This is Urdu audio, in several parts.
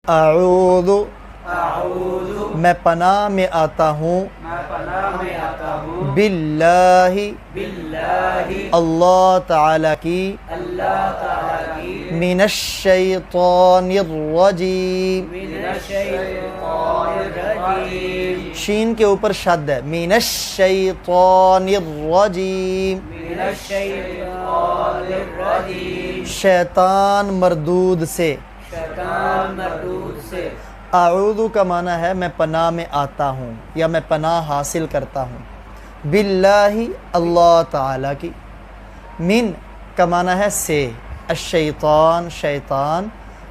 اعوذ میں پناہ میں آتا ہوں باللہ اللہ تعالیٰ کی من الشیطان الرجیم شین کے اوپر شد ہے من الشیطان الرجیم شیطان مردود سے اعوذ کا معنی ہے میں پناہ میں آتا ہوں یا میں پناہ حاصل کرتا ہوں باللہ اللہ تعالیٰ کی من کا معنی ہے سے الشیطان شیطان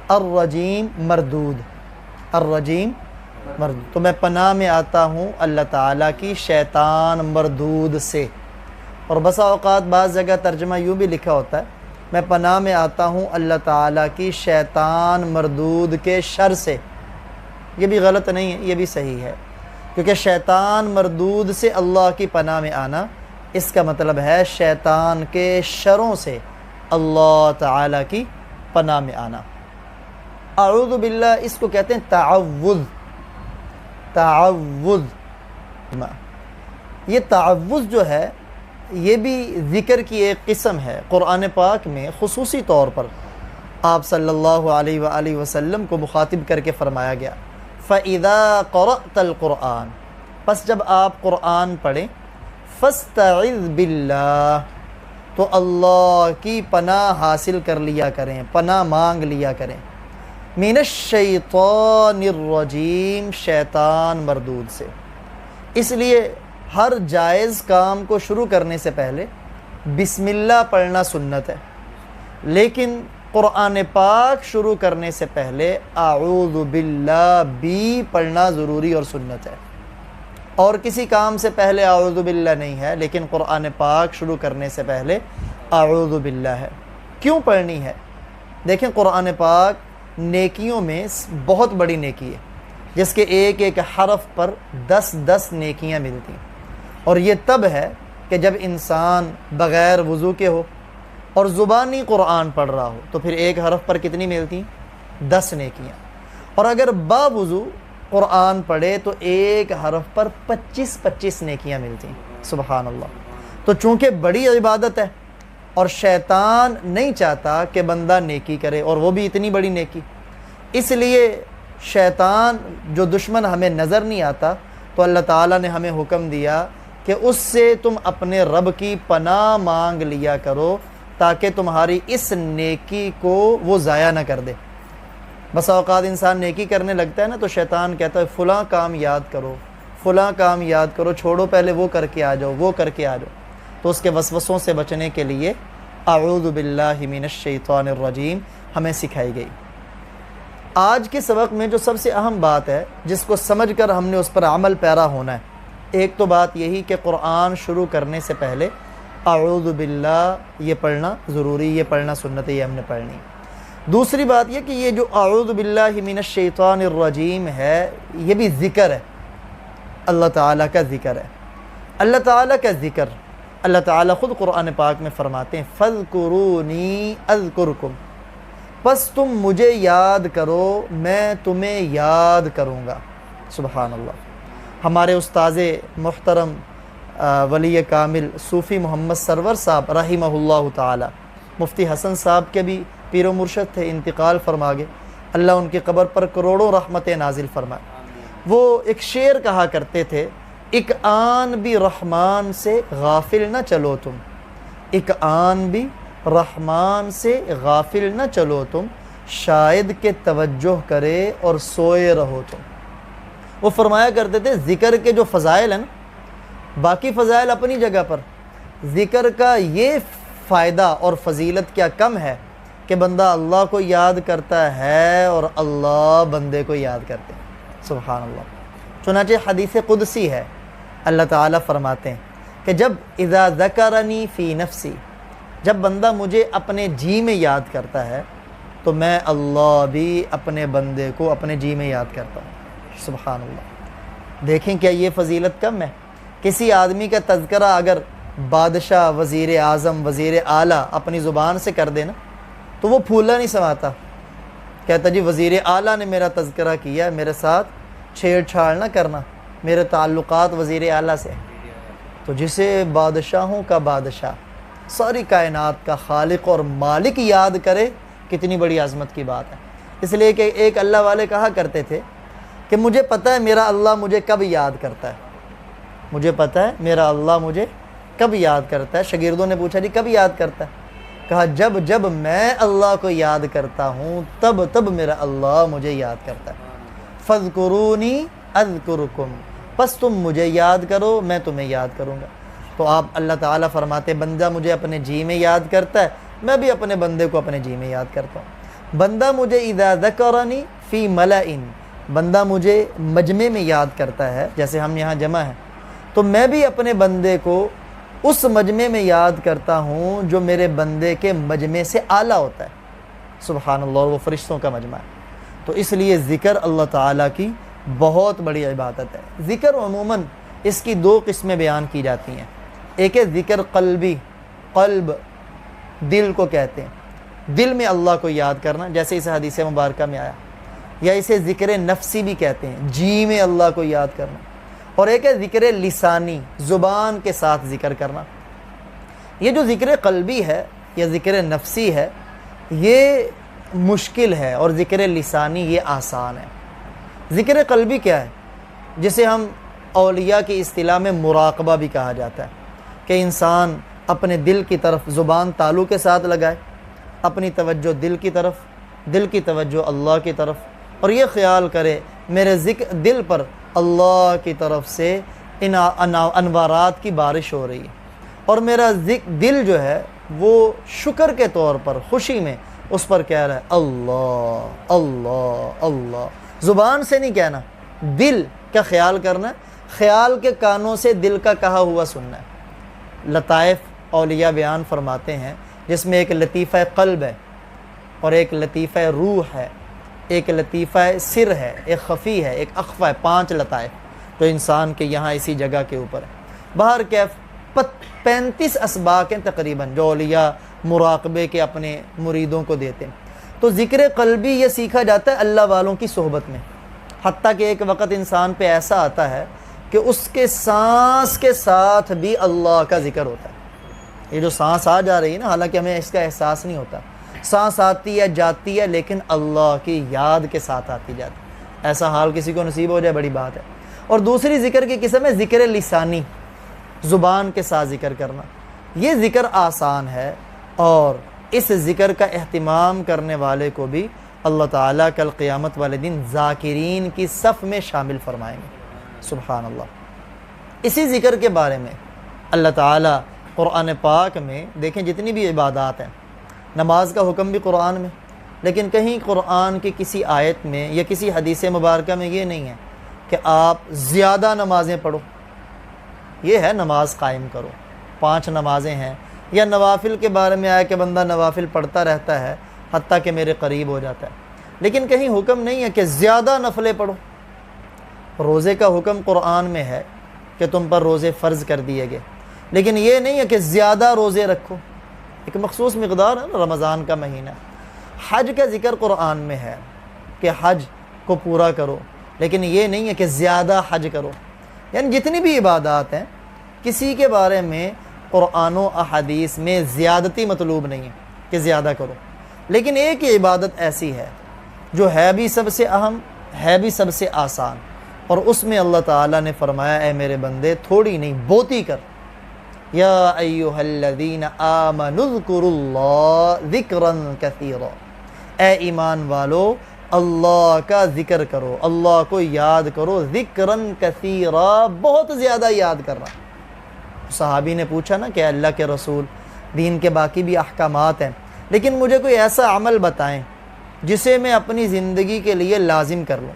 الرجیم مردود الرجیم مردود تو میں پناہ میں آتا ہوں اللہ تعالیٰ کی شیطان مردود سے اور بسا اوقات بعض جگہ ترجمہ یوں بھی لکھا ہوتا ہے میں پناہ میں آتا ہوں اللہ تعالیٰ کی شیطان مردود کے شر سے یہ بھی غلط نہیں ہے یہ بھی صحیح ہے کیونکہ شیطان مردود سے اللہ کی پناہ میں آنا اس کا مطلب ہے شیطان کے شروں سے اللہ تعالیٰ کی پناہ میں آنا اعوذ باللہ اس کو کہتے ہیں تعوذ تعوذ یہ تعوذ جو ہے یہ بھی ذکر کی ایک قسم ہے قرآن پاک میں خصوصی طور پر آپ صلی اللہ علیہ وآلہ وسلم کو مخاطب کر کے فرمایا گیا فَإِذَا قَرَأْتَ الْقُرْآنَ پس جب آپ قرآن پڑھیں فَاسْتَعِذْ بِاللَّهِ تو اللہ کی پناہ حاصل کر لیا کریں پناہ مانگ لیا کریں مِنَ الشَّيْطَانِ الرَّجِيمِ شیطان مردود سے اس لیے ہر جائز کام کو شروع کرنے سے پہلے بسم اللہ پڑھنا سنت ہے لیکن قرآن پاک شروع کرنے سے پہلے اعوذ باللہ بھی پڑھنا ضروری اور سنت ہے اور کسی کام سے پہلے اعوذ باللہ نہیں ہے لیکن قرآن پاک شروع کرنے سے پہلے اعوذ باللہ ہے کیوں پڑھنی ہے دیکھیں قرآن پاک نیکیوں میں بہت بڑی نیکی ہے جس کے ایک ایک حرف پر 10 نیکیاں ملتی ہیں اور یہ تب ہے کہ جب انسان بغیر وضو کے ہو اور زبانی قرآن پڑھ رہا ہو تو پھر ایک حرف پر کتنی ملتی 10 نیکیاں اور اگر با وضو قرآن پڑھے تو ایک حرف پر 25 نیکیاں ملتی ہیں سبحان اللہ تو چونکہ بڑی عبادت ہے اور شیطان نہیں چاہتا کہ بندہ نیکی کرے اور وہ بھی اتنی بڑی نیکی اس لیے شیطان جو دشمن ہمیں نظر نہیں آتا تو اللہ تعالیٰ نے ہمیں حکم دیا کہ اس سے تم اپنے رب کی پناہ مانگ لیا کرو تاکہ تمہاری اس نیکی کو وہ ضائع نہ کر دے بسا اوقات انسان نیکی کرنے لگتا ہے نا تو شیطان کہتا ہے فلاں کام یاد کرو فلاں کام یاد کرو چھوڑو پہلے وہ کر کے آ جاؤ وہ کر کے آ جاؤ تو اس کے وسوسوں سے بچنے کے لیے اعوذ باللہ من الشیطان الرجیم ہمیں سکھائی گئی آج کے سبق میں جو سب سے اہم بات ہے جس کو سمجھ کر ہم نے اس پر عمل پیرا ہونا ہے ایک تو بات یہی کہ قرآن شروع کرنے سے پہلے اعوذ باللہ یہ پڑھنا ضروری یہ پڑھنا سنت یہ ہم نے پڑھنی دوسری بات یہ کہ یہ جو اعوذ باللہ من الشیطان الرجیم ہے یہ بھی ذکر ہے اللہ تعالیٰ کا ذکر ہے اللہ تعالیٰ کا ذکر اللہ تعالیٰ خود قرآن پاک میں فرماتے ہیں فَاذْكُرُونِي أَذْكُرْكُمْ پس تم مجھے یاد کرو میں تمہیں یاد کروں گا سبحان اللہ ہمارے استاذ محترم ولی کامل صوفی محمد سرور صاحب رحمہ اللہ تعالی مفتی حسن صاحب کے بھی پیر و مرشد تھے انتقال فرما گئے اللہ ان کی قبر پر کروڑوں رحمتیں نازل فرمائے وہ ایک شعر کہا کرتے تھے ایک آن بھی رحمان سے غافل نہ چلو تم ایک آن بھی رحمان سے غافل نہ چلو تم شاید کہ توجہ کرے اور سوئے رہو تم وہ فرمایا کرتے تھے ذکر کے جو فضائل ہیں نا باقی فضائل اپنی جگہ پر ذکر کا یہ فائدہ اور فضیلت کیا کم ہے کہ بندہ اللہ کو یاد کرتا ہے اور اللہ بندے کو یاد کرتے ہیں سبحان اللہ چنانچہ حدیث قدسی ہے اللہ تعالیٰ فرماتے ہیں کہ جب اذا ذکرنی فی نفسی جب بندہ مجھے اپنے جی میں یاد کرتا ہے تو میں اللہ بھی اپنے بندے کو اپنے جی میں یاد کرتا ہوں سبحان اللہ دیکھیں کیا یہ فضیلت کم ہے کسی آدمی کا تذکرہ اگر بادشاہ وزیر اعظم وزیر اعلیٰ اپنی زبان سے کر دینا تو وہ پھولا نہیں سماتا کہتا جی وزیر اعلیٰ نے میرا تذکرہ کیا، میرے ساتھ چھیڑ چھاڑ نہ کرنا، میرے تعلقات وزیر اعلیٰ سے۔ تو جسے بادشاہوں کا بادشاہ، ساری کائنات کا خالق اور مالک یاد کرے، کتنی بڑی عظمت کی بات ہے۔ اس لیے کہ ایک اللہ والے کہا کرتے تھے کہ مجھے پتہ ہے میرا اللہ مجھے کب یاد کرتا ہے، مجھے پتہ ہے میرا اللہ مجھے کب یاد کرتا ہے۔ شاگردوں نے پوچھا جی کب یاد کرتا ہے؟ کہا جب جب میں اللہ کو یاد کرتا ہوں تب تب میرا اللہ مجھے یاد کرتا ہے۔ فَاذْكُرُونِي أَذْكُرُكُمْ، پس تم مجھے یاد کرو میں تمہیں یاد کروں گا۔ تو آپ اللہ تعالیٰ فرماتے بندہ مجھے اپنے جی میں یاد کرتا ہے، میں بھی اپنے بندے کو اپنے جی میں یاد کرتا ہوں۔ بندہ مجھے اذا ذکرنی فی ملئ، بندہ مجھے مجمع میں یاد کرتا ہے، جیسے ہم یہاں جمع ہیں، تو میں بھی اپنے بندے کو اس مجمع میں یاد کرتا ہوں جو میرے بندے کے مجمع سے اعلیٰ ہوتا ہے۔ سبحان اللہ، اور وہ فرشتوں کا مجمع ہے۔ تو اس لیے ذکر اللہ تعالیٰ کی بہت بڑی عبادت ہے۔ ذکر عموماً اس کی دو قسمیں بیان کی جاتی ہیں، ایک ہے ذکر قلبی، قلب دل کو کہتے ہیں، دل میں اللہ کو یاد کرنا، جیسے اس حدیث مبارکہ میں آیا، یا اسے ذکر نفسی بھی کہتے ہیں، جی میں اللہ کو یاد کرنا، اور ایک ہے ذکر لسانی، زبان کے ساتھ ذکر کرنا۔ یہ جو ذکر قلبی ہے یا ذکر نفسی ہے یہ مشکل ہے، اور ذکر لسانی یہ آسان ہے۔ ذکر قلبی کیا ہے؟ جسے ہم اولیاء کی اصطلاح میں مراقبہ بھی کہا جاتا ہے، کہ انسان اپنے دل کی طرف زبان تالو کے ساتھ لگائے، اپنی توجہ دل کی طرف، دل کی توجہ اللہ کی طرف، اور یہ خیال کرے میرے دل پر اللہ کی طرف سے انوارات کی بارش ہو رہی ہے، اور میرا دل جو ہے وہ شکر کے طور پر، خوشی میں اس پر کہہ رہا ہے اللہ اللہ اللہ۔ زبان سے نہیں کہنا، دل کا خیال کرنا، خیال کے کانوں سے دل کا کہا ہوا سننا ہے۔ لطائف اولیاء بیان فرماتے ہیں جس میں ایک لطیفہ قلب ہے، اور ایک لطیفہ روح ہے، ایک لطیفہ سر ہے، ایک خفی ہے، ایک اخفی ہے، 5 لطائف جو انسان کے یہاں اسی جگہ کے اوپر ہے۔ بہر کیف 35 اسباق ہیں تقریباً جو اولیاء مراقبے کے اپنے مریدوں کو دیتے ہیں۔ تو ذکر قلبی یہ سیکھا جاتا ہے اللہ والوں کی صحبت میں، حتیٰ کہ ایک وقت انسان پہ ایسا آتا ہے کہ اس کے سانس کے ساتھ بھی اللہ کا ذکر ہوتا ہے۔ یہ جو سانس آ جا رہی ہے نا، حالانکہ ہمیں اس کا احساس نہیں ہوتا، سانس آتی ہے جاتی ہے لیکن اللہ کی یاد کے ساتھ آتی جاتی، ایسا حال کسی کو نصیب ہو جائے بڑی بات ہے۔ اور دوسری ذکر کی قسم ہے ذکر لسانی، زبان کے ساتھ ذکر کرنا۔ یہ ذکر آسان ہے، اور اس ذکر کا اہتمام کرنے والے کو بھی اللہ تعالیٰ کل قیامت والے دن ذاکرین کی صف میں شامل فرمائیں گے۔ سبحان اللہ۔ اسی ذکر کے بارے میں اللہ تعالیٰ قرآن پاک میں دیکھیں جتنی بھی عبادات ہیں، نماز کا حکم بھی قرآن میں، لیکن کہیں قرآن کی کسی آیت میں یا کسی حدیث مبارکہ میں یہ نہیں ہے کہ آپ زیادہ نمازیں پڑھو۔ یہ ہے نماز قائم کرو، 5 نمازیں ہیں، یا نوافل کے بارے میں آیا کہ بندہ نوافل پڑھتا رہتا ہے حتیٰ کہ میرے قریب ہو جاتا ہے، لیکن کہیں حکم نہیں ہے کہ زیادہ نفلیں پڑھو۔ روزے کا حکم قرآن میں ہے کہ تم پر روزے فرض کر دیے گئے، لیکن یہ نہیں ہے کہ زیادہ روزے رکھو، ایک مخصوص مقدار ہے نا، رمضان کا مہینہ۔ حج کا ذکر قرآن میں ہے کہ حج کو پورا کرو، لیکن یہ نہیں ہے کہ زیادہ حج کرو۔ یعنی جتنی بھی عبادات ہیں کسی کے بارے میں قرآن و احادیث میں زیادتی مطلوب نہیں ہے کہ زیادہ کرو، لیکن ایک ہی عبادت ایسی ہے جو ہے بھی سب سے اہم، ہے بھی سب سے آسان، اور اس میں اللہ تعالیٰ نے فرمایا اے میرے بندے تھوڑی نہیں بہتی کر، یا ایھا الذین آمنوا اذکروا اللہ ذکرا کثیرا، اے ایمان والو اللہ کا ذکر کرو، اللہ کو یاد کرو، ذکرا کثیرا، بہت زیادہ یاد کرنا۔ صحابی نے پوچھا نا کہ اللہ کے رسول دین کے باقی بھی احکامات ہیں، لیکن مجھے کوئی ایسا عمل بتائیں جسے میں اپنی زندگی کے لیے لازم کر لوں،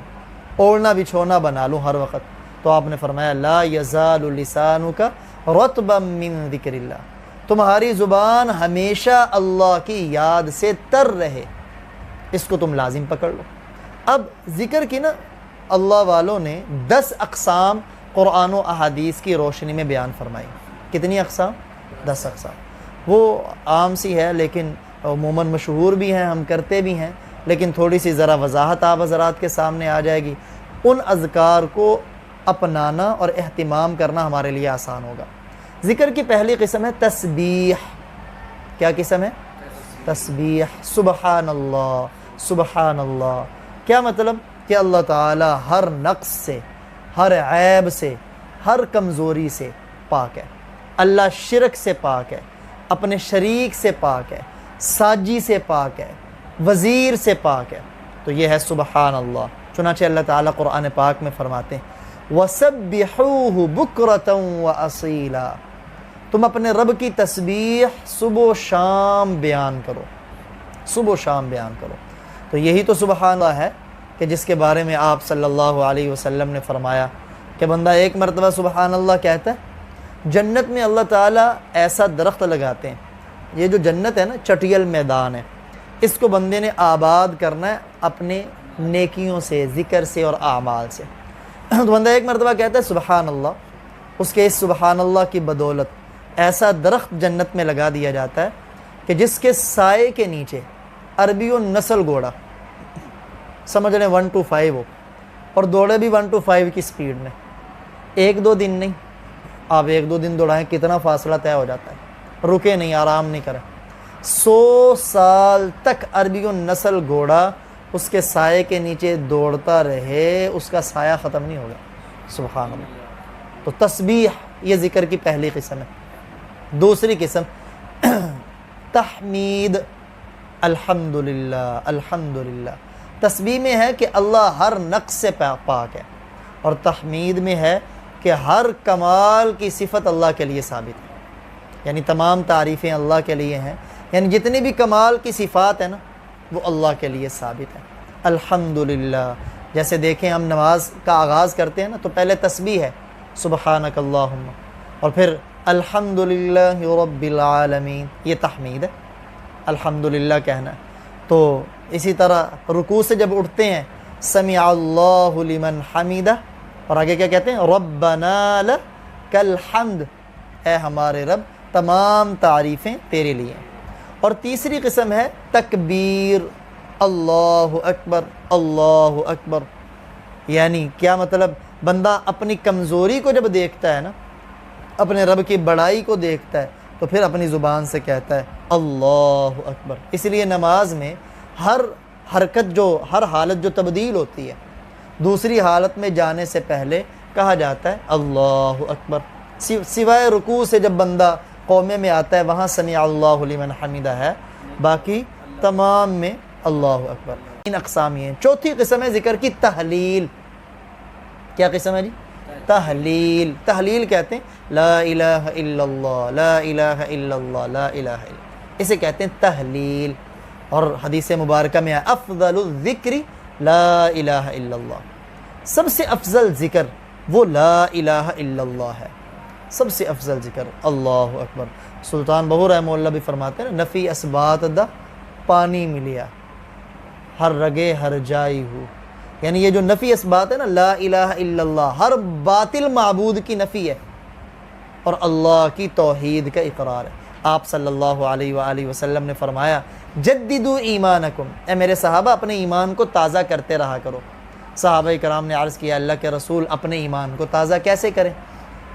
اوڑھنا بچھونا بنا لوں ہر وقت۔ تو آپ نے فرمایا لا یزال لسانک رطبا من ذکر اللہ، تمہاری زبان ہمیشہ اللہ کی یاد سے تر رہے، اس کو تم لازم پکڑ لو۔ اب ذکر کی نا اللہ والوں نے 10 اقسام قرآن و احادیث کی روشنی میں بیان فرمائی۔ کتنی اقسام؟ 10 اقسام۔ وہ عام سی ہے لیکن عموماً مشہور بھی ہیں، ہم کرتے بھی ہیں، لیکن تھوڑی سی ذرا وضاحت آپ حضرات کے سامنے آ جائے گی. ان اذکار کو اپنانا اور اہتمام کرنا ہمارے لیے آسان ہوگا. ذکر کی پہلی قسم ہے تسبیح. کیا قسم ہے؟ تسبیح. سبحان اللہ سبحان اللہ. کیا مطلب؟ کہ اللہ تعالی ہر نقص سے، ہر عیب سے، ہر کمزوری سے پاک ہے. اللہ شرک سے پاک ہے، اپنے شریک سے پاک ہے، ساجی سے پاک ہے، وزیر سے پاک ہے. تو یہ ہے سبحان اللہ. چنانچہ اللہ تعالیٰ قرآن پاک میں فرماتے ہیں وَسَبِّحُوهُ بُكْرَةً وَأَصِيلًا. تم اپنے رب کی تسبیح صبح و شام بیان کرو، صبح و شام بیان کرو. تو یہی تو سبحان اللہ ہے کہ جس کے بارے میں آپ صلی اللہ علیہ وسلم نے فرمایا کہ بندہ ایک مرتبہ سبحان اللہ کہتا ہے، جنت میں اللہ تعالیٰ ایسا درخت لگاتے ہیں. یہ جو جنت ہے نا، چٹیل میدان ہے، اس کو بندے نے آباد کرنا ہے اپنے نیکیوں سے، ذکر سے اور اعمال سے. تو بندہ ایک مرتبہ کہتا ہے سبحان اللہ، اس کے اس سبحان اللہ کی بدولت ایسا درخت جنت میں لگا دیا جاتا ہے کہ جس کے سائے کے نیچے عربیوں نسل گھوڑا، سمجھ لیں 1 to 5 ہو، اور دوڑے بھی 1 to 5 کی سپیڈ میں. 1-2 دن نہیں، آپ 1-2 دن دوڑائیں کتنا فاصلہ طے ہو جاتا ہے. رکے نہیں، آرام نہیں کریں. 100 سال تک عربیوں نسل گھوڑا اس کے سائے کے نیچے دوڑتا رہے، اس کا سایہ ختم نہیں ہوگا. سبحان اللہ. تو تسبیح یہ ذکر کی پہلی قسم ہے. دوسری قسم تحمید. الحمدللہ الحمدللہ. تسبیح میں ہے کہ اللہ ہر نقص سے پاک ہے، اور تحمید میں ہے کہ ہر کمال کی صفت اللہ کے لیے ثابت ہے. یعنی تمام تعریفیں اللہ کے لیے ہیں، یعنی جتنی بھی کمال کی صفات ہیں نا وہ اللہ کے لیے ثابت ہے. الحمدللہ. جیسے دیکھیں ہم نماز کا آغاز کرتے ہیں نا تو پہلے تسبیح ہے سبحانک اللہم، اور پھر الحمدللہ رب العالمین، یہ تحمید ہے، الحمدللہ کہنا ہے. تو اسی طرح رکوع سے جب اٹھتے ہیں سمع اللہ لمن حمیدہ، اور آگے کیا کہتے ہیں ربنا لک الحمد، اے ہمارے رب تمام تعریفیں تیرے لیے. اور تیسری قسم ہے تکبیر. اللہ اکبر اللہ اکبر. یعنی کیا مطلب؟ بندہ اپنی کمزوری کو جب دیکھتا ہے نا، اپنے رب کی بڑائی کو دیکھتا ہے، تو پھر اپنی زبان سے کہتا ہے اللہ اکبر. اس لیے نماز میں ہر حرکت ہر حالت جو تبدیل ہوتی ہے، دوسری حالت میں جانے سے پہلے کہا جاتا ہے اللہ اکبر. سوائے رکوع سے جب بندہ قومے میں آتا ہے وہاں سمع اللہ لمن حمیدہ ہے، باقی تمام میں اللہ اکبر. ان اقسام ہیں. چوتھی قسم ہے ذکر کی تحلیل. کیا قسم ہے جی؟ تحلیل. تحلیل کہتے ہیں لا الہ الا اللہ لا الہ الا اللہ لا الہ الا، اسے کہتے ہیں تحلیل. اور حدیث مبارکہ میں ہے افضل الذکر لا الہ الا اللہ. سب سے افضل ذکر وہ لا الہ الا اللہ ہے. سب سے افضل ذکر اللہ اکبر. سلطان بہو رحمہ اللہ بھی فرماتے ہیں نفی اسبات دا پانی ملیا ہر رگے ہر جائی ہو. یعنی یہ جو نفی اسبات ہے نا، لا الہ الا اللہ، ہر باطل معبود کی نفی ہے اور اللہ کی توحید کا اقرار ہے. آپ صلی اللہ علیہ وآلہ وسلم نے فرمایا جددوا ایمانکم، اے میرے صحابہ اپنے ایمان کو تازہ کرتے رہا کرو. صحابہ کرام نے عرض کیا اللہ کے رسول اپنے ایمان کو تازہ کیسے کریں؟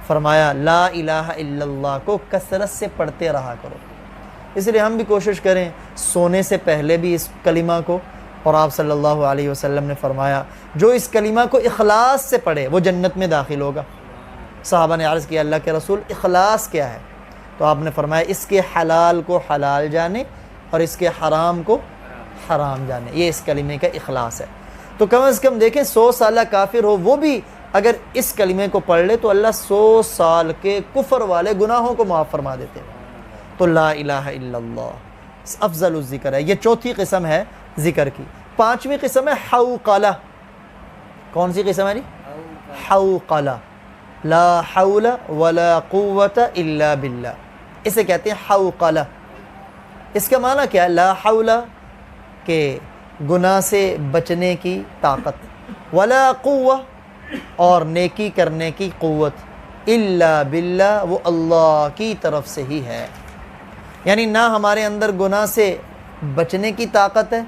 فرمایا لا الہ الا اللہ کو کثرت سے پڑھتے رہا کرو. اس لیے ہم بھی کوشش کریں سونے سے پہلے بھی اس کلمہ کو، اور آپ صلی اللہ علیہ وسلم نے فرمایا جو اس کلمہ کو اخلاص سے پڑھے وہ جنت میں داخل ہوگا. صحابہ نے عرض کیا اللہ کے رسول اخلاص کیا ہے؟ تو آپ نے فرمایا اس کے حلال کو حلال جانے اور اس کے حرام کو حرام جانے، یہ اس کلمے کا اخلاص ہے. تو کم از کم دیکھیں 100 سالہ کافر ہو وہ بھی اگر اس کلمے کو پڑھ لے تو اللہ 100 سال کے کفر والے گناہوں کو معاف فرما دیتے ہیں. تو لا الہ الا اللہ افضل الذکر ہے. یہ چوتھی قسم ہے ذکر کی. پانچویں قسم ہے حوقلہ. کون سی قسم ہے جی؟ حوقلہ. لا حول ولا قوت الا باللہ، اسے کہتے ہیں حوقلہ. اس کا معنی کیا ہے؟ لا حول کہ گناہ سے بچنے کی طاقت، ولا قوہ اور نیکی کرنے کی قوت، الا باللہ وہ اللہ کی طرف سے ہی ہے. یعنی نہ ہمارے اندر گناہ سے بچنے کی طاقت ہے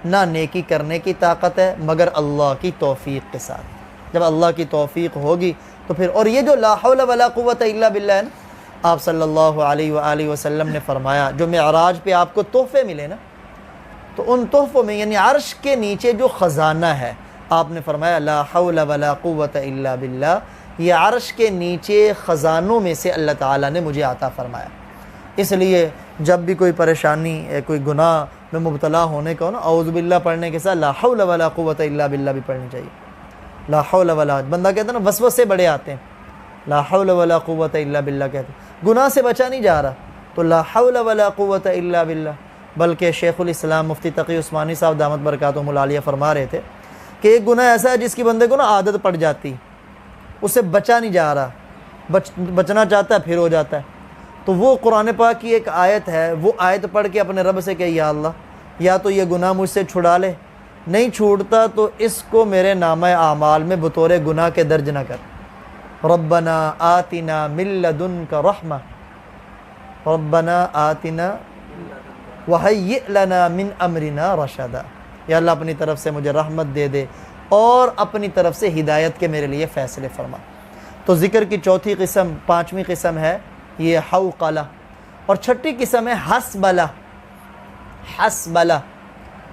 نہ نیکی کرنے کی طاقت ہے مگر اللہ کی توفیق کے ساتھ۔ جب اللہ کی توفیق ہوگی تو پھر، اور یہ جو لا حول ولا قوت الا باللہ ہے نا، آپ صلی اللہ علیہ وآلہ وسلم نے فرمایا جو معراج پہ آپ کو تحفے ملے نا، تو ان تحفوں میں یعنی عرش کے نیچے جو خزانہ ہے، آپ نے فرمایا لا حول ولا قوت الا باللہ، یہ عرش کے نیچے خزانوں میں سے اللہ تعالیٰ نے مجھے عطا فرمایا۔ اس لیے جب بھی کوئی پریشانی کوئی گناہ میں مبتلا ہونے کا ہو نا، اعوذ باللہ پڑھنے کے ساتھ لا حول ولا قوت الا باللہ بھی پڑھنی چاہیے۔ لا حول ولا، بندہ کہتا ہے نا وسوسے بڑے آتے ہیں، لا حول ولا قوت الا باللہ کہتے ہیں، گناہ سے بچا نہیں جا رہا تو لا حول ولا قوت الا باللہ۔ بلکہ شیخ الاسلام مفتی تقی عثمانی صاحب دامت برکاتہم العالیہ فرما رہے تھے کہ ایک گناہ ایسا ہے جس کی بندے کو نا عادت پڑ جاتی، اسے بچا نہیں جا رہا، بچنا چاہتا ہے پھر ہو جاتا ہے، تو وہ قرآن پاک کی ایک آیت ہے، وہ آیت پڑھ کے اپنے رب سے کہ یا اللہ یا تو یہ گناہ مجھ سے چھڑا لے، نہیں چھوڑتا تو اس کو میرے نامہ اعمال میں بطور گناہ کے درج نہ کر۔ ربنا آتنا من لدنک رحمہ، ربنا آتنا وہیئ لنا من امرنا رشدا، یا اللہ اپنی طرف سے مجھے رحمت دے دے اور اپنی طرف سے ہدایت کے میرے لیے فیصلے فرما۔ تو ذکر کی چوتھی قسم، پانچویں قسم ہے یہ حوقلہ، اور چھٹی قسم ہے حسبلہ۔ حسبلہ،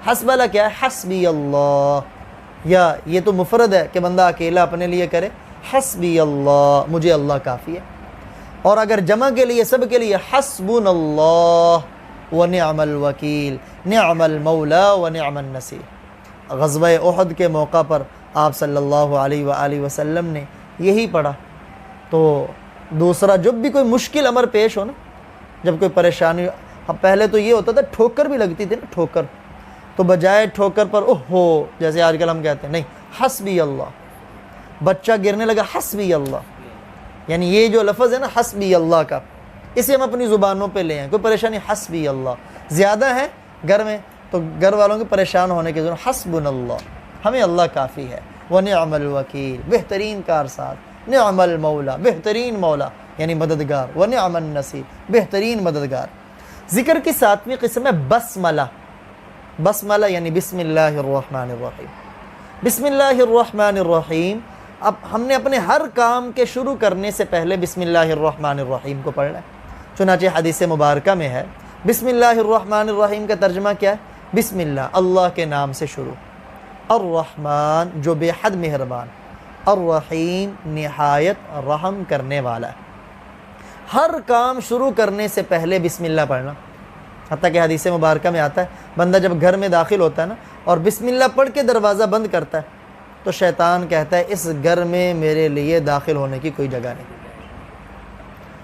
حسبلہ کیا ہے؟ حسبی اللہ، یا یہ تو مفرد ہے کہ بندہ اکیلا اپنے لیے کرے، حسبی اللہ، مجھے اللہ کافی ہے۔ اور اگر جمع کے لیے، سب کے لیے، حسبنا اللہ ونعم الوکیل، نعم المولا ونعم النصیر۔ غزوہ احد کے موقع پر آپ صلی اللہ علیہ وآلہ وسلم نے یہی پڑھا۔ تو دوسرا، جب بھی کوئی مشکل امر پیش ہو نا، جب کوئی پریشانی، پہلے تو یہ ہوتا تھا ٹھوکر بھی لگتی تھی نا، ٹھوکر، تو بجائے ٹھوکر پر اوہو جیسے آج کل ہم کہتے ہیں، نہیں، حسبی اللہ۔ بچہ گرنے لگا، حسبی اللہ، یعنی یہ جو لفظ ہے نا حسبی اللہ کا، اسے ہم اپنی زبانوں پہ لے آئیں۔ کوئی پریشانی، حسبی اللہ، زیادہ ہے گھر میں تو گھر والوں کے پریشان ہونے کی ضرورت، حسبنا اللہ، ہمیں اللہ کافی ہے، ونعم الوکیل، بہترین کارساز، نعم المولا، بہترین مولا یعنی مددگار، ونعم النصیر، بہترین مددگار۔ ذکر کی ساتویں قسم ہے بسملہ۔ بسملہ یعنی بسم اللہ الرحمن الرحیم۔ بسم اللہ الرحمن الرحیم، اب ہم نے اپنے ہر کام کے شروع کرنے سے پہلے بسم اللہ الرحمن الرحیم کو پڑھنا ہے۔ چنانچہ حدیث مبارکہ میں ہے بسم اللہ الرحمن الرحیم کا ترجمہ کیا ہے؟ بسم اللہ، اللہ کے نام سے شروع، الرحمن جو بے حد مہربان، الرحیم نہایت رحم کرنے والا ہے۔ ہر کام شروع کرنے سے پہلے بسم اللہ پڑھنا، حتیٰ کہ حدیث مبارکہ میں آتا ہے بندہ جب گھر میں داخل ہوتا ہے نا اور بسم اللہ پڑھ کے دروازہ بند کرتا ہے تو شیطان کہتا ہے اس گھر میں میرے لیے داخل ہونے کی کوئی جگہ نہیں،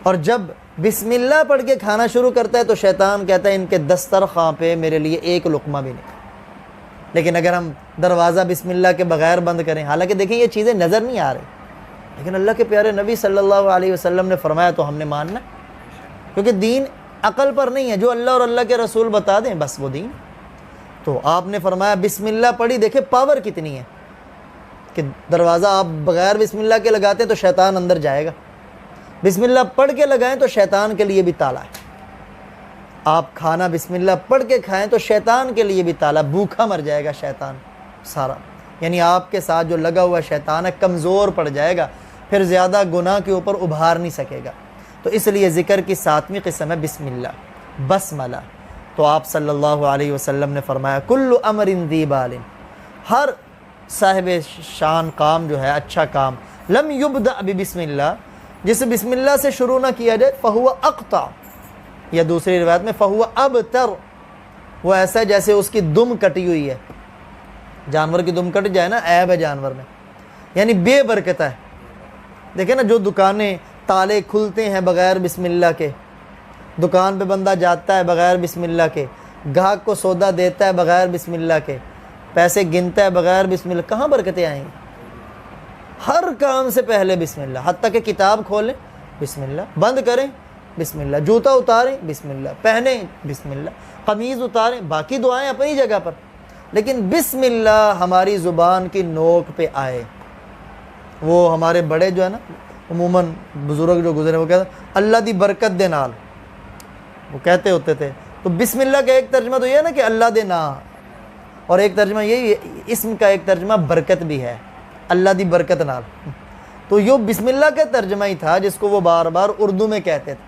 اور جب بسم اللہ پڑھ کے کھانا شروع کرتا ہے تو شیطان کہتا ہے ان کے دسترخوان پہ میرے لیے ایک لقمہ بھی نہیں۔ لیکن اگر ہم دروازہ بسم اللہ کے بغیر بند کریں، حالانکہ دیکھیں یہ چیزیں نظر نہیں آ رہی، لیکن اللہ کے پیارے نبی صلی اللہ علیہ وسلم نے فرمایا تو ہم نے ماننا، کیونکہ دین عقل پر نہیں ہے، جو اللہ اور اللہ کے رسول بتا دیں بس وہ دین۔ تو آپ نے فرمایا بسم اللہ پڑھی، دیکھیں پاور کتنی ہے کہ دروازہ آپ بغیر بسم اللہ کے لگاتے ہیں تو شیطان اندر جائے گا، بسم اللہ پڑھ کے لگائیں تو شیطان کے لیے بھی تالا ہے۔ آپ کھانا بسم اللہ پڑھ کے کھائیں تو شیطان کے لیے بھی تالا، بھوکا مر جائے گا شیطان سارا، یعنی آپ کے ساتھ جو لگا ہوا شیطان ہے کمزور پڑ جائے گا، پھر زیادہ گناہ کے اوپر ابھار نہیں سکے گا۔ تو اس لیے ذکر کی ساتویں قسم ہے بسم اللہ، بسملہ۔ تو آپ صلی اللہ علیہ وسلم نے فرمایا کل امر ذی بال، ہر صاحب شان کام جو ہے، اچھا کام، لم یبدأ بسم اللہ، جسے بسم اللہ سے شروع نہ کیا جائے، فہو اقطع، یا دوسری روایت میں فہو ابتر، وہ ایسا جیسے اس کی دم کٹی ہوئی ہے۔ جانور کی دم کٹ جائے نا، عیب ہے جانور میں، یعنی بے برکت ہے۔ دیکھیں نا جو دکانیں تالے کھلتے ہیں بغیر بسم اللہ کے، دکان پہ بندہ جاتا ہے بغیر بسم اللہ کے، گاہک کو سودا دیتا ہے بغیر بسم اللہ کے، پیسے گنتا ہے بغیر بسم اللہ، کہاں برکتیں آئیں گی؟ ہر کام سے پہلے بسم اللہ، حتیٰ کہ کتاب کھولیں بسم اللہ، بند کریں بسم اللہ، جوتا اتاریں بسم اللہ، پہنیں بسم اللہ، قمیض اتاریں، باقی دعائیں اپنی جگہ پر، لیکن بسم اللہ ہماری زبان کی نوک پہ آئے۔ وہ ہمارے بڑے جو ہے نا، عموماً بزرگ جو گزرے وہ کہتے ہیں اللہ دی برکت دے نال، وہ کہتے ہوتے تھے۔ تو بسم اللہ کا ایک ترجمہ تو یہ ہے نا کہ اللہ دے نا، اور ایک ترجمہ یہی اسم کا ایک ترجمہ برکت بھی ہے، اللہ دی برکت نال. تو یہ بسم اللہ کا ترجمہ ہی تھا جس کو وہ بار بار اردو میں کہتے تھے.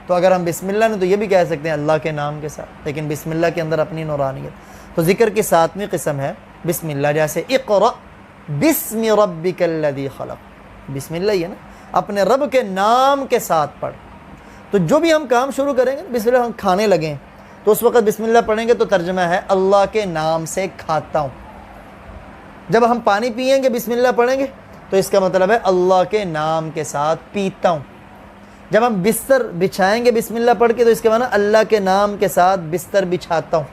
تو اگر ہم بسم اللہ نے تو یہ بھی کہہ سکتے ہیں اللہ کے نام کے ساتھ، لیکن بسم اللہ کے اندر اپنی نورانیت. تو ذکر کی 7ویں قسم ہے بسم اللہ، جیسے اقرأ بسم ربک الذی خلق، بسم اللہ ہی ہے نا، اپنے رب کے نام کے ساتھ پڑھ. تو جو بھی ہم کام شروع کریں گے، بسم اللہ، ہم کھانے لگیں تو اس وقت بسم اللہ پڑھیں گے تو ترجمہ ہے اللہ کے نام سے کھاتا ہوں. جب ہم پانی پئیں گے بسم اللہ پڑھیں گے تو اس کا مطلب ہے اللہ کے نام کے ساتھ پیتا ہوں. جب ہم بستر بچھائیں گے بسم اللہ پڑھ کے تو اس کا معنی اللہ کے نام کے ساتھ بستر بچھاتا ہوں.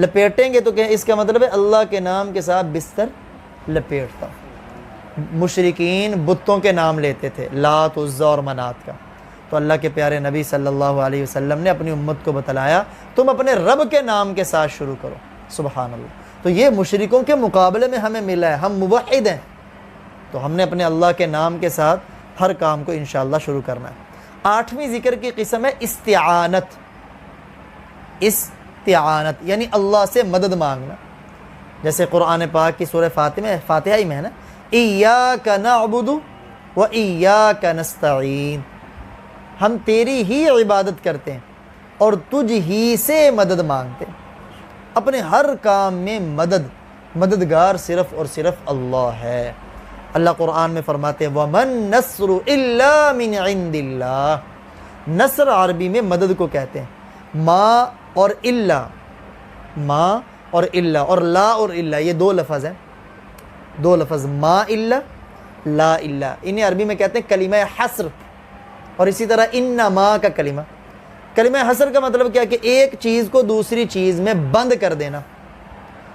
لپیٹیں گے تو اس کا مطلب ہے اللہ کے نام کے ساتھ بستر لپیٹتا ہوں. مشرکین بتوں کے نام لیتے تھے، لات، عزا اور منات کا. تو اللہ کے پیارے نبی صلی اللہ علیہ وسلم نے اپنی امت کو بتلایا تم اپنے رب کے نام کے ساتھ شروع کرو. سبحان اللہ. تو یہ مشرکوں کے مقابلے میں ہمیں ملا ہے، ہم موحد ہیں، تو ہم نے اپنے اللہ کے نام کے ساتھ ہر کام کو انشاءاللہ شروع کرنا ہے. 8ویں ذکر کی قسم ہے استعانت. استعانت یعنی اللہ سے مدد مانگنا. جیسے قرآن پاک کی سورہ فاتحہ ہی میں ہے نا، ایاک نعبد و ایاک نستعین، ہم تیری ہی عبادت کرتے ہیں اور تجھ ہی سے مدد مانگتے ہیں. اپنے ہر کام میں مددگار صرف اور صرف اللہ ہے. اللہ قرآن میں فرماتے ہیں وَمَن نَصْرُ إِلَّا مِنْ عِنْدِ اللَّهِ. نصر عربی میں مدد کو کہتے ہیں. ما اور اللہ، ما اور اللہ اور لا اور اللہ، یہ دو لفظ ہیں، دو لفظ ما اللہ لا اللہ. انہیں عربی میں کہتے ہیں کلمہ حصر. اور اسی طرح انما کا کلمہ حصر کا مطلب کیا کہ ایک چیز کو دوسری چیز میں بند کر دینا.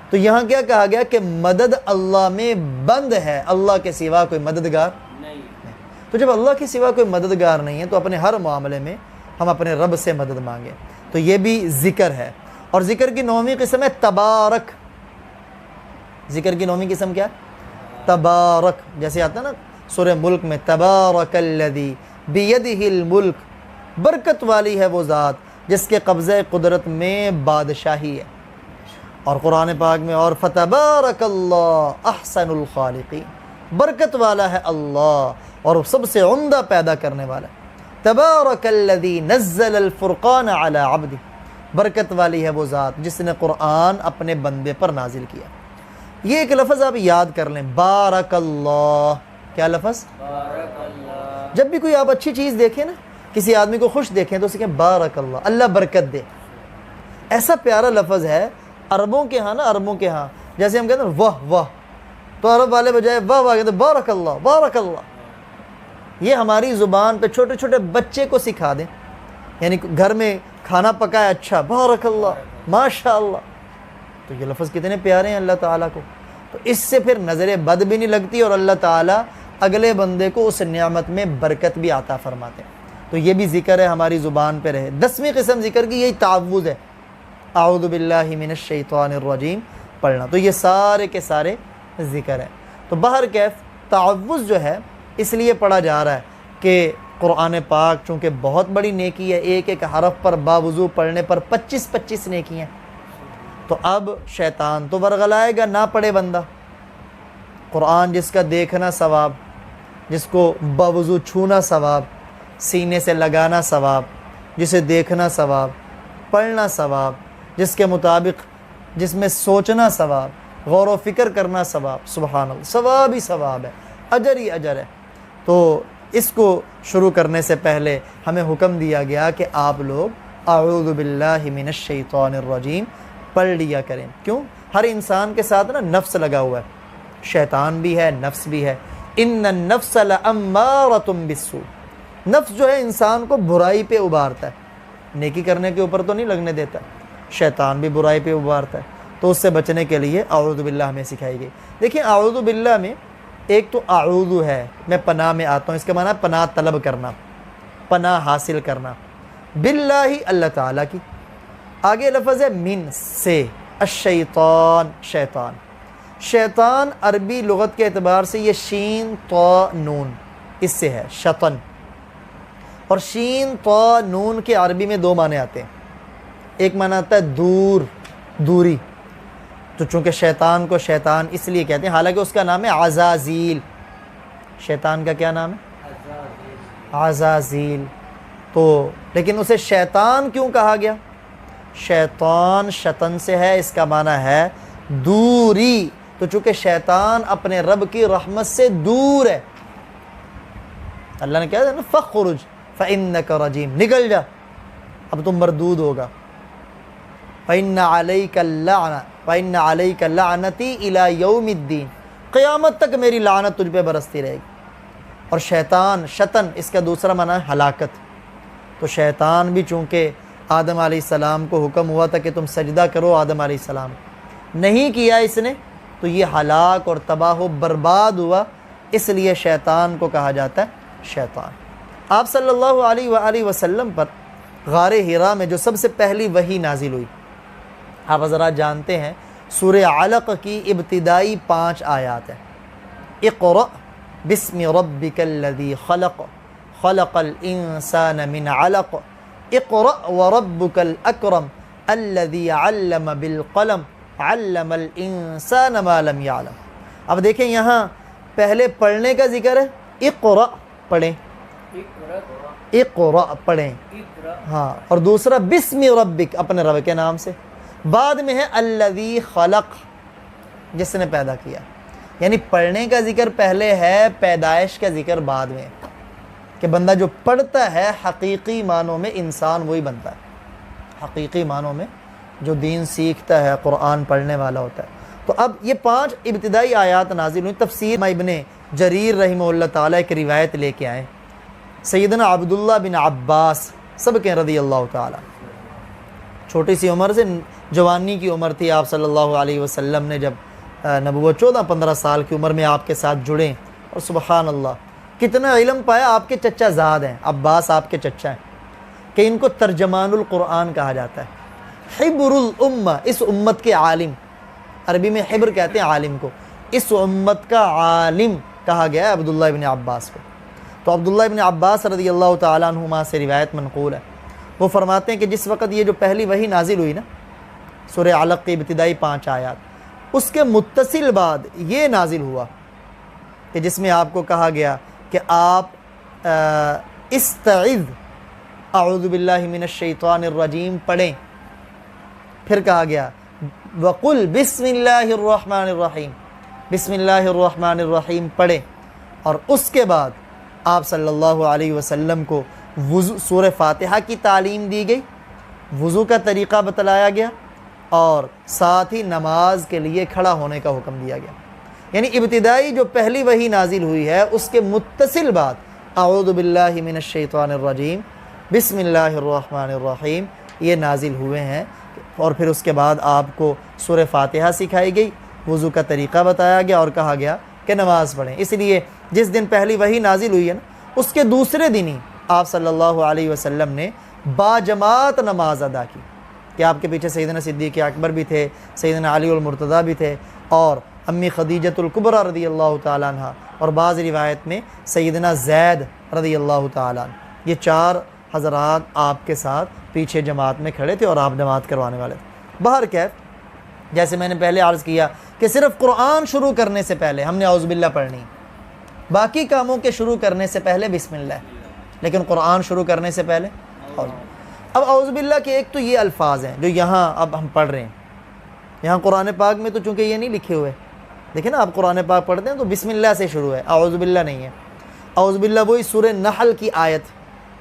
تو یہاں کیا کہا گیا کہ مدد اللہ میں بند ہے، اللہ کے سوا کوئی مددگار نہیں. تو جب اللہ کے سوا کوئی مددگار نہیں ہے تو اپنے ہر معاملے میں ہم اپنے رب سے مدد مانگیں. تو یہ بھی ذکر ہے. اور ذکر کی 9ویں قسم ہے تبارک. ذکر کی 9ویں قسم کیا ہے؟ تبارک. جیسے آتا ہے نا سورہ ملک میں تبارک الذی بیدہ الملک، برکت والی ہے وہ ذات جس کے قبضہ قدرت میں بادشاہی ہے. اور قرآن پاک میں اور فتبارک اللہ احسن الخالقین، برکت والا ہے اللہ اور سب سے عمدہ پیدا کرنے والا. تبارک الذی نزل الفرقان علی عبدہ، برکت والی ہے وہ ذات جس نے قرآن اپنے بندے پر نازل کیا. یہ ایک لفظ آپ یاد کر لیں، بارک اللہ. کیا لفظ؟ بارک اللہ. جب بھی کوئی آپ اچھی چیز دیکھیں نا، کسی آدمی کو خوش دیکھیں تو اسے کہیں بارک اللہ، اللہ برکت دے. ایسا پیارا لفظ ہے. عربوں کے ہاں نا، عربوں کے ہاں جیسے ہم کہتے ہیں واہ واہ، تو عرب والے بجائے واہ واہ کہتے ہیں بارک اللہ بارک اللہ. یہ ہماری زبان پہ چھوٹے چھوٹے بچے کو سکھا دیں. یعنی گھر میں کھانا پکایا، اچھا بارک اللہ ماشاء اللہ. تو یہ لفظ کتنے پیارے ہیں اللہ تعالیٰ کو. تو اس سے پھر نظر بد بھی نہیں لگتی اور اللہ تعالیٰ اگلے بندے کو اس نعمت میں برکت بھی عطا فرماتے ہیں. تو یہ بھی ذکر ہے، ہماری زبان پہ رہے. 10ویں قسم ذکر کی یہی تعوذ ہے، اعوذ باللہ من الشیطان الرجیم پڑھنا. تو یہ سارے کے سارے ذکر ہیں. تو بہرکیف تعوذ جو ہے اس لیے پڑھا جا رہا ہے کہ قرآن پاک چونکہ بہت بڑی نیکی ہے، ایک ایک حرف پر باوضو پڑھنے پر 25 نیکی ہیں. تو اب شیطان تو ورغلائے گا نہ پڑھے بندہ. قرآن جس کا دیکھنا ثواب، جس کو باوضو چھونا ثواب، سینے سے لگانا ثواب، جسے دیکھنا ثواب، پڑھنا ثواب، جس کے مطابق جس میں سوچنا ثواب، غور و فکر کرنا ثواب. سبحان اللہ، ثواب ہی ثواب ہے، اجر ہی اجر ہے. تو اس کو شروع کرنے سے پہلے ہمیں حکم دیا گیا کہ آپ لوگ اعوذ باللہ من الشیطان الرجیم پڑھ لیا کریں. کیوں؟ ہر انسان کے ساتھ نا نفس لگا ہوا ہے، شیطان بھی ہے، نفس بھی ہے. ان النفس لامارۃ بالسوء، نفس جو ہے انسان کو برائی پہ ابھارتا ہے، نیکی کرنے کے اوپر تو نہیں لگنے دیتا. شیطان بھی برائی پہ ابھارتا ہے. تو اس سے بچنے کے لیے اعوذ باللہ ہمیں سکھائی گئی. دیکھیں اعوذ باللہ میں ایک تو اعوذ ہے، میں پناہ میں آتا ہوں، اس کا معنی ہے پناہ طلب کرنا، پناہ حاصل کرنا. باللہ اللہ تعالیٰ کی. آگے لفظ ہے من سے، الشیطان شیطان. شیطان عربی لغت کے اعتبار سے یہ شین طا نون اس سے ہے شطن. اور شین طا نون کے عربی میں دو معنی آتے ہیں. ایک معنی آتا ہے دور، دوری. تو چونکہ شیطان کو شیطان اس لیے کہتے ہیں، حالانکہ اس کا نام ہے عزازیل. شیطان کا کیا نام ہے؟ عزازیل. تو لیکن اسے شیطان کیوں کہا گیا؟ شیطان شطن سے ہے، اس کا معنی ہے دوری. تو چونکہ شیطان اپنے رب کی رحمت سے دور ہے، اللہ نے کہا نا فخرج فإنک رجیم، نکل جا اب تم مردود ہوگا. فإن علیک اللعنہ فإن علیک لعنتی الی یوم الدین، قیامت تک میری لعنت تجھ پہ برستی رہے گی. اور شیطان شطن اس کا دوسرا معنی ہے ہلاکت. تو شیطان بھی چونکہ آدم علیہ السلام کو حکم ہوا تھا کہ تم سجدہ کرو آدم علیہ السلام، نہیں کیا اس نے، تو یہ ہلاک اور تباہ و برباد ہوا. اس لیے شیطان کو کہا جاتا ہے شیطان. آپ صلی اللہ علیہ وآلہ وسلم پر غار حرا میں جو سب سے پہلی وحی نازل ہوئی، آپ حضرات جانتے ہیں سورہ علق کی ابتدائی 5 آیات ہیں. اقرأ بسم ربک الذی خلق خلق الانسان من علق اقرأ وربک الاکرم الذی علم بالقلم علم الانسان ما لم یعلم. اب دیکھیں یہاں پہلے پڑھنے کا ذکر ہے، اقرأ پڑھیں، اقرأ پڑھیں، ہاں، اور دوسرا بسم ربک اپنے رب کے نام سے. بعد میں ہے الذی خلق، جس نے پیدا کیا. یعنی پڑھنے کا ذکر پہلے ہے، پیدائش کا ذکر بعد میں، کہ بندہ جو پڑھتا ہے حقیقی معنوں میں انسان وہی بنتا ہے. حقیقی معنوں میں جو دین سیکھتا ہے قرآن پڑھنے والا ہوتا ہے. تو اب یہ 5 ابتدائی آیات نازل ہوئی. تفسیر میں ابن جریر رحمہ اللہ تعالیٰ ایک روایت لے کے آئے، سیدنا عبداللہ بن عباس سب کے رضی اللہ تعالیٰ. چھوٹی سی عمر سے جوانی کی عمر تھی، آپ صلی اللہ علیہ وسلم نے جب نبوت 14-15 سال کی عمر میں آپ کے ساتھ جڑیں، اور سبحان اللہ کتنا علم پایا. آپ کے چچا زاد ہیں، عباس آپ کے چچا ہیں، کہ ان کو ترجمان القرآن کہا جاتا ہے. حبر الامہ، اس امت کے عالم، عربی میں حبر کہتے ہیں عالم کو، اس امت کا عالم کہا گیا ہے عبداللہ ابن عباس کو. تو عبداللہ ابن عباس رضی اللہ تعالیٰ عنہما سے روایت منقول ہے، وہ فرماتے ہیں کہ جس وقت یہ جو پہلی وحی نازل ہوئی نا، سورہ علق کی ابتدائی 5 آیات، اس کے متصل بعد یہ نازل ہوا کہ جس میں آپ کو کہا گیا کہ آپ استعذ اعوذ باللہ من الشیطان الرجیم پڑھیں. پھر کہا گیا وقل بسم اللہ الرحمن الرحیم، بسم اللہ الرحمن الرحیم پڑھیں. اور اس کے بعد آپ صلی اللہ علیہ وسلم کو وضو سورہ فاتحہ کی تعلیم دی گئی، وضو کا طریقہ بتلایا گیا، اور ساتھ ہی نماز کے لیے کھڑا ہونے کا حکم دیا گیا. یعنی ابتدائی جو پہلی وحی نازل ہوئی ہے اس کے متصل بعد اعوذ باللہ من الشیطان الرجیم بسم اللہ الرحمن الرحیم یہ نازل ہوئے ہیں. اور پھر اس کے بعد آپ کو سورہ فاتحہ سکھائی گئی، وضو کا طریقہ بتایا گیا، اور کہا گیا کہ نماز پڑھیں. اس لیے جس دن پہلی وحی نازل ہوئی ہے نا، اس کے دوسرے دن ہی آپ صلی اللہ علیہ وسلم نے باجماعت نماز ادا کی، کہ آپ کے پیچھے سیدنا صدیق اکبر بھی تھے، سیدنا علی المرتضیٰ بھی تھے، اور امی خدیجۃ الکبریٰ رضی اللہ تعالیٰ عنہ، اور بعض روایت میں سیدنا زید رضی اللہ تعالیٰ عنہ. یہ 4 حضرات آپ کے ساتھ پیچھے جماعت میں کھڑے تھے اور آپ جماعت کروانے والے تھے. بہرکیف جیسے میں نے پہلے عرض کیا کہ صرف قرآن شروع کرنے سے پہلے ہم نے اعوذ باللہ پڑھنی، باقی کاموں کے شروع کرنے سے پہلے بسم اللہ، لیکن قرآن شروع کرنے سے پہلے اعوذ. اب اعوذ باللہ کے ایک تو یہ الفاظ ہیں جو یہاں اب ہم پڑھ رہے ہیں. یہاں قرآن پاک میں تو چونکہ یہ نہیں لکھے ہوئے، دیکھیں نا آپ قرآن پاک پڑھتے ہیں تو بسم اللہ سے شروع ہے، اعوذ باللہ نہیں ہے. اعوذ باللہ وہی سورہ نحل کی آیت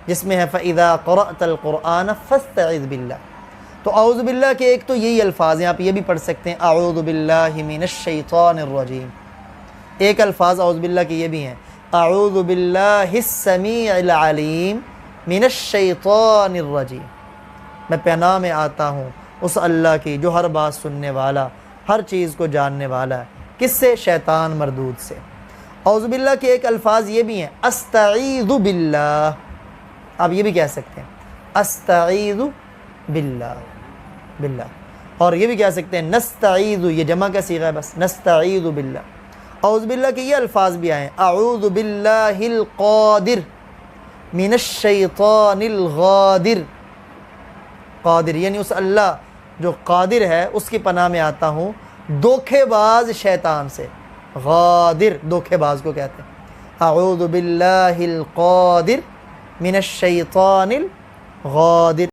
جس میں ہے فَإِذَا قَرَأْتَ الْقُرْآنَ فَاسْتَعِذْ بِاللَّہ. تو اعوذ باللہ کے ایک تو یہی الفاظ ہیں، آپ یہ بھی پڑھ سکتے ہیں اعوذ باللہ من الشیطان الرجیم. ایک الفاظ اعوذ باللہ کے یہ بھی ہیں اعوذ باللہ السمیع العلیم من الشیطان الرجیم. میں پناہ میں آتا ہوں اس اللہ کی جو ہر بات سننے والا، ہر چیز کو جاننے والا ہے. کس سے؟ شیطان مردود سے. اعوذ باللہ کے ایک الفاظ یہ بھی ہیں استعیذ باللہ، آپ یہ بھی کہہ سکتے ہیں استعیذ باللہ باللہ. اور یہ بھی کہہ سکتے ہیں نستعیذ، یہ جمع کا صیغہ ہے بس، نستعیذ باللہ. اعوذ باللہ کے یہ الفاظ بھی آئے ہیں اعوذ باللہ القادر من الشیطان الغادر. قادر یعنی اس اللہ جو قادر ہے اس کی پناہ میں آتا ہوں دھوکے باز شیطان سے، غادر دھوکے باز کو کہتے ہیں۔ اعوذ باللہ القادر من الشیطان الغادر۔